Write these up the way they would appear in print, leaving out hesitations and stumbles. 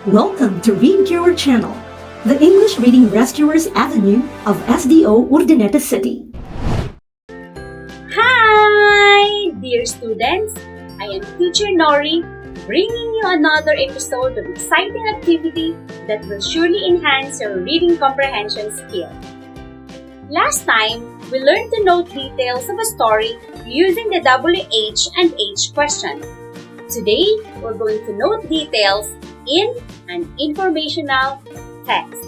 Welcome to Read Your Channel, the English Reading Rescuers Avenue of SDO Urdaneta City. Hi, dear students! I am Teacher Nori, bringing you another episode of exciting activity that will surely enhance your reading comprehension skill. Last time, we learned to note details of a story using the WH and H question. Today, we're going to note details in an informational text.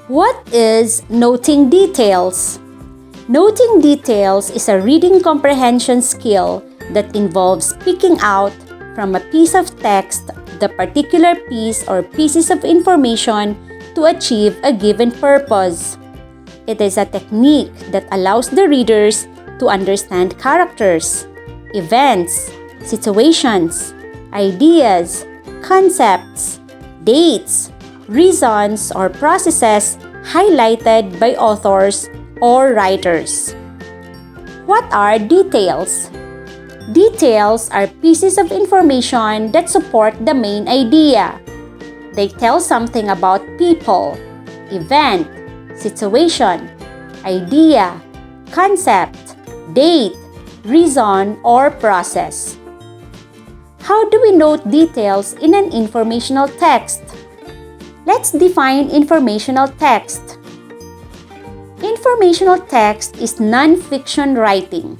What is noting details? Noting details is a reading comprehension skill that involves picking out from a piece of text the particular piece or pieces of information to achieve a given purpose. It is a technique that allows the readers to understand characters, events, situations, ideas, concepts, dates, reasons, or processes highlighted by authors or writers. What are details? Details are pieces of information that support the main idea. They tell something about people, event, situation, idea, concept, date, reason, or process. How do we note details in an informational text? Let's define informational text. Informational text is non-fiction writing.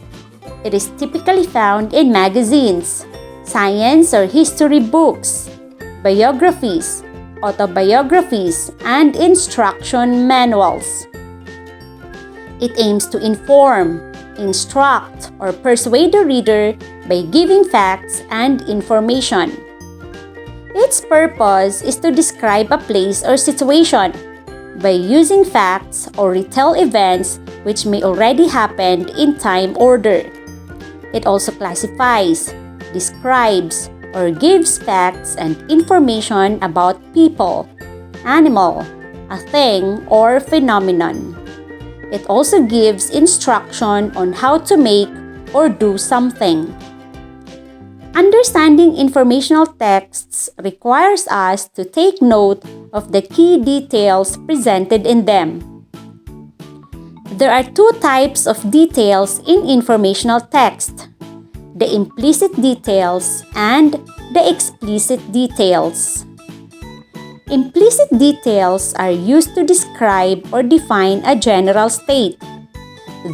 It is typically found in magazines, science or history books, biographies, autobiographies, and instruction manuals. It aims to inform, instruct, or persuade the reader by giving facts and information. Its purpose is to describe a place or situation by using facts or retell events which may already happened in time order. It also classifies, describes, or gives facts and information about people, animal, a thing, or phenomenon. It also gives instruction on how to make or do something. Understanding informational texts requires us to take note of the key details presented in them. There are two types of details in informational text: the implicit details and the explicit details. Implicit details are used to describe or define a general state.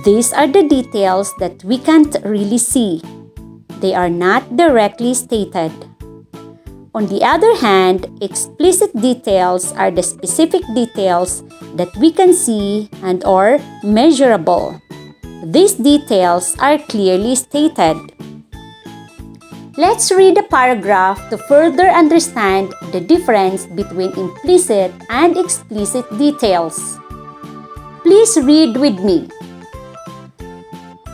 These are the details that we can't really see. They are not directly stated. On the other hand, explicit details are the specific details that we can see and are measurable. These details are clearly stated. Let's read a paragraph to further understand the difference between implicit and explicit details. Please read with me.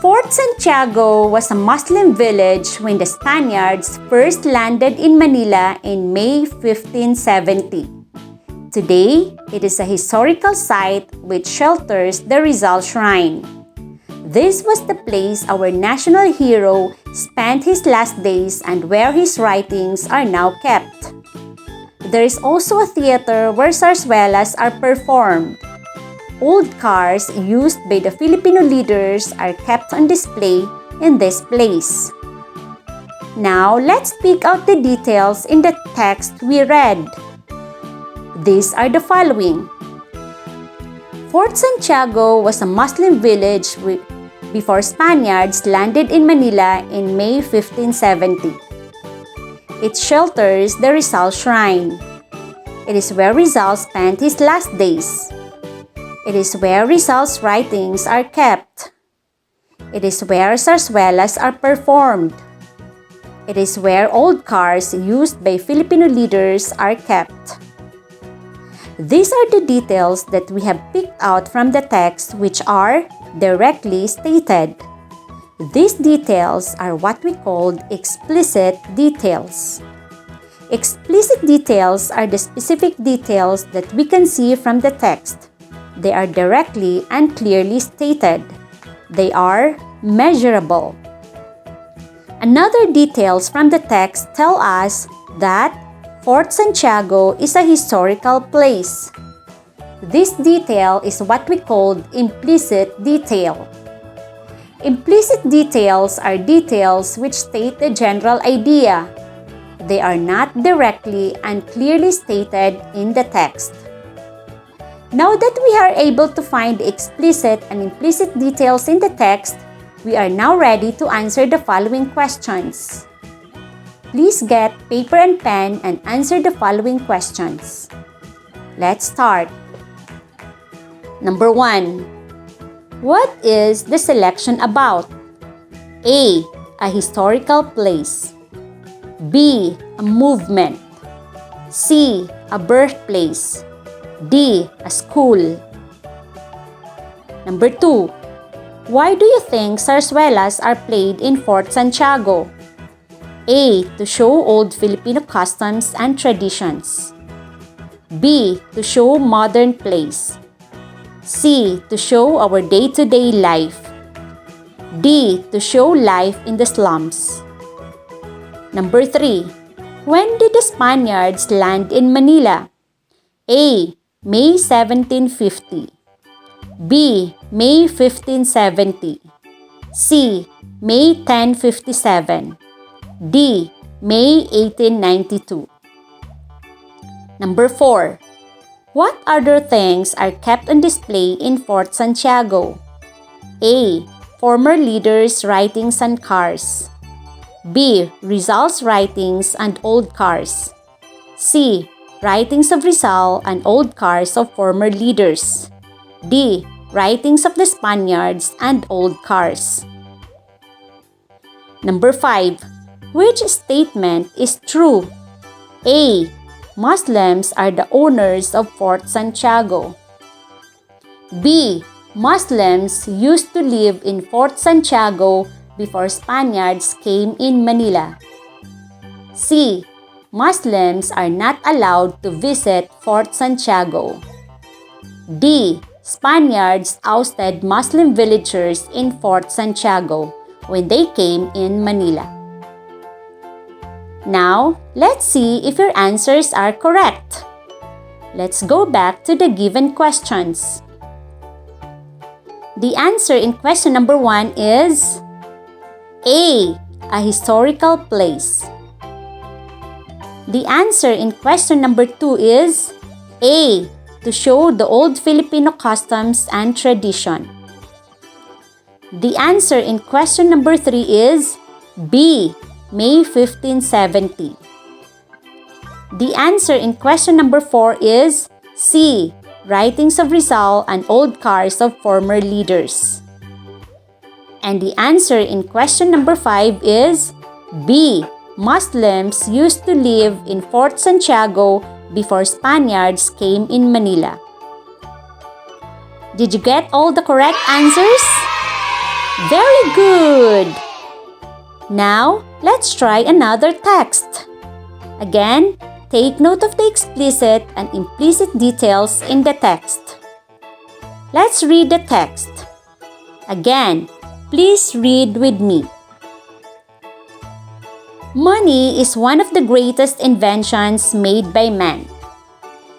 Fort Santiago was a Muslim village when the Spaniards first landed in Manila in May 1570. Today, it is a historical site which shelters the Rizal Shrine. This was the place our national hero spent his last days and where his writings are now kept. There is also a theater where zarzuelas are performed. Old cars used by the Filipino leaders are kept on display in this place. Now, let's pick out the details in the text we read. These are the following. Fort Santiago was a Muslim village before Spaniards landed in Manila in May 1570. It shelters the Rizal Shrine. It is where Rizal spent his last days. It is where Rizal's writings are kept. It is where zarzuelas are performed. It is where old cars used by Filipino leaders are kept. These are the details that we have picked out from the text which are directly stated. These details are what we called explicit details. Explicit details are the specific details that we can see from the text. They are directly and clearly stated. They are measurable. Another details from the text tell us that Fort Santiago is a historical place. This detail is what we call implicit detail. Implicit details are details which state the general idea. They are not directly and clearly stated in the text. Now that we are able to find explicit and implicit details in the text, we are now ready to answer the following questions. Please get paper and pen and answer the following questions. Let's start. Number 1. What is the selection about? A. A historical place. B. A movement. C. A birthplace. D. A school. Number 2. Why do you think zarzuelas are played in Fort Santiago? A. To show old Filipino customs and traditions. B. To show modern plays. C. To show our day-to-day life. D. To show life in the slums. Number 3. When did the Spaniards land in Manila? A. May 1750. B. May 1570. C. May 1057. D. May 1892. Number 4. What other things are kept on display in Fort Santiago? A. Former leaders' writings and cars. B. Rizal's writings and old cars. C. Writings of Rizal and old cars of former leaders. D. Writings of the Spaniards and old cars. Number 5. Which statement is true? A. Muslims are the owners of Fort Santiago. B. Muslims used to live in Fort Santiago before Spaniards came in Manila. C. Muslims are not allowed to visit Fort Santiago. D. Spaniards ousted Muslim villagers in Fort Santiago when they came in Manila. Now, let's see if your answers are correct. Let's go back to the given questions. The answer in question number 1 is A. A historical place. The answer in question number 2 is A. To show the old Filipino customs and tradition. The answer in question number 3 is B. May 1570. The answer in question number 4 is C. Writings of Rizal and old cars of former leaders. And the answer in question number 5 is B. Muslims used to live in Fort Santiago before Spaniards came in Manila. Did you get all the correct answers? Very good! Now, let's try another text. Again, take note of the explicit and implicit details in the text. Let's read the text. Again, please read with me. Money is one of the greatest inventions made by man.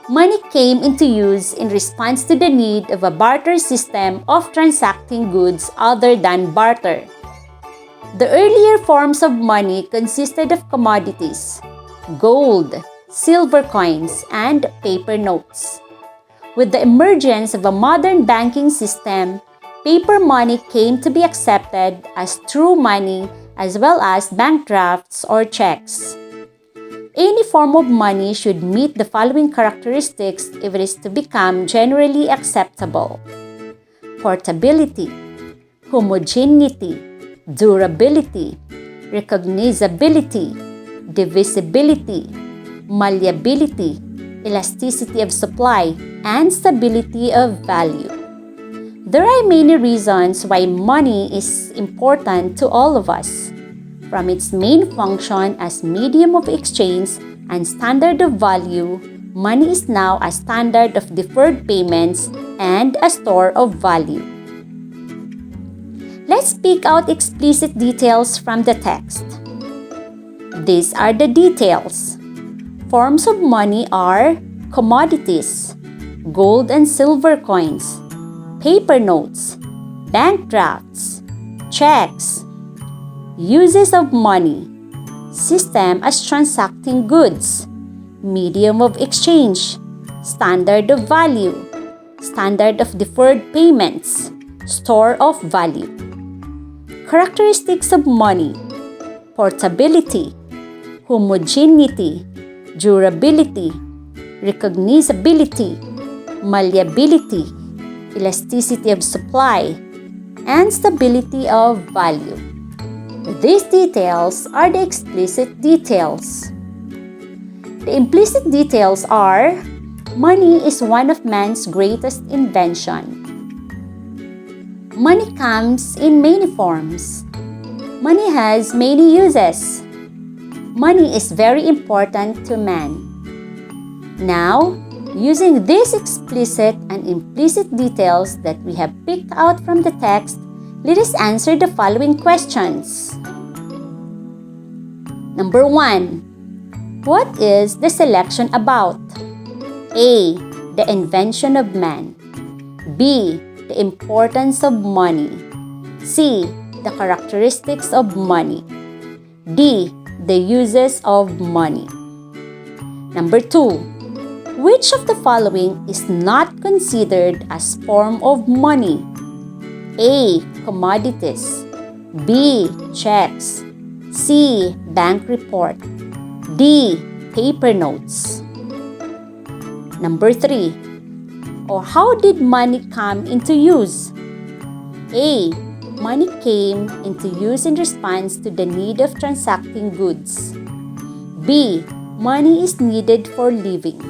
Money came into use in response to the need of a barter system of transacting goods other than barter. The earlier forms of money consisted of commodities, gold, silver coins, and paper notes. With the emergence of a modern banking system, paper money came to be accepted as true money as well as bank drafts or checks. Any form of money should meet the following characteristics if it is to become generally acceptable: portability, homogeneity, durability, recognizability, divisibility, malleability, elasticity of supply, and stability of value. There are many reasons why money is important to all of us. From its main function as medium of exchange and standard of value, money is now a standard of deferred payments and a store of value. let's pick out explicit details from the text. These are the details. Forms of money are commodities, gold and silver coins, paper notes, bank drafts, checks. Uses of money: system as transacting goods, medium of exchange, standard of value, standard of deferred payments, store of value. Characteristics of money: portability, homogeneity, durability, recognizability, malleability, elasticity of supply, and stability of value. These details are the explicit details. The implicit details are: money is one of man's greatest invention. Money comes in many forms. Money has many uses. Money is very important to man. Now, using these explicit and implicit details that we have picked out from the text, let us answer the following questions. Number 1. What is the selection about? A. The invention of man. B. The importance of money. C. The characteristics of money. D. The uses of money. Number 2. Which of the following is not considered as form of money? A. Commodities. B. Checks. C. Bank report. D. Paper notes. Number 3. Or how did money come into use? A. Money came into use in response to the need of transacting goods. B. Money is needed for living.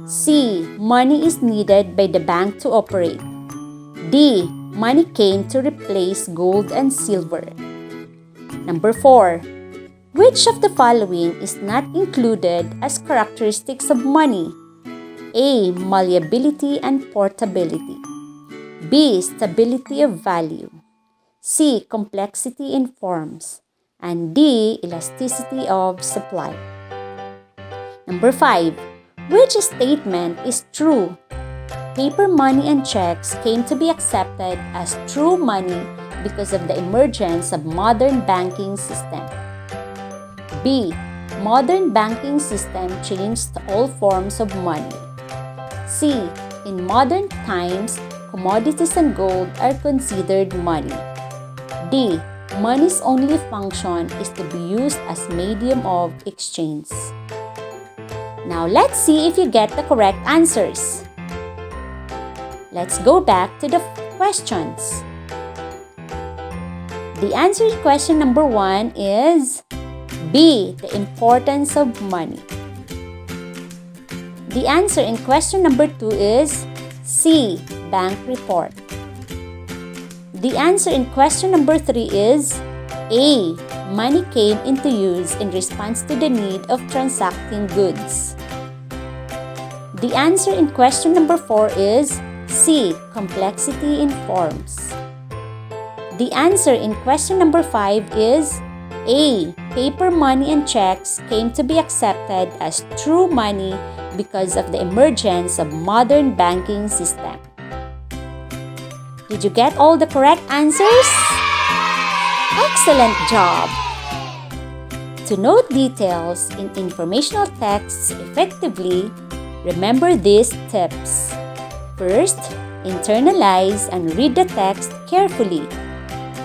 C. Money is needed by the bank to operate. D. Money came to replace gold and silver. Number 4. Which of the following is not included as characteristics of money? A. Malleability and portability. B. Stability of value. C. Complexity in forms. And D. Elasticity of supply. Number 5. Which statement is true? Paper money and checks came to be accepted as true money because of the emergence of modern banking system. B. Modern banking system changed all forms of money. C. In modern times, commodities and gold are considered money. D. Money's only function is to be used as medium of exchange. Now let's see if you get the correct answers. Let's go back to the questions. The answer to question number 1 is B. The importance of money. The answer in question number 2 is C. Bank report. The answer in question number 3 is A. Money came into use in response to the need of transacting goods. The answer in question number 4 is C. Complexity in forms. The answer in question number 5 is A. Paper money and checks came to be accepted as true money because of the emergence of modern banking system. Did you get all the correct answers? Excellent job! To note details in informational texts effectively, remember these tips. First, internalize and read the text carefully.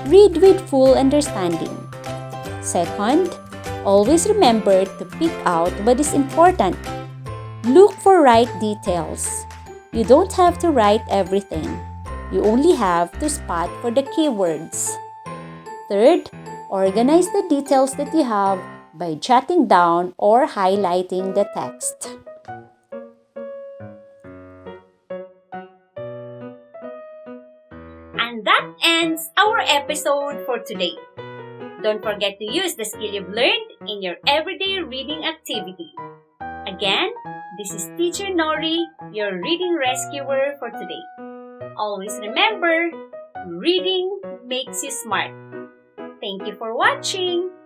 Read with full understanding. Second, always remember to pick out what is important. Look for right details. You don't have to write everything. You only have to spot for the keywords. Third, organize the details that you have by jotting down or highlighting the text. And that ends our episode for today. Don't forget to use the skill you've learned in your everyday reading activity. Again, this is Teacher Nori, your reading rescuer for today. Always remember, reading makes you smart. Thank you for watching!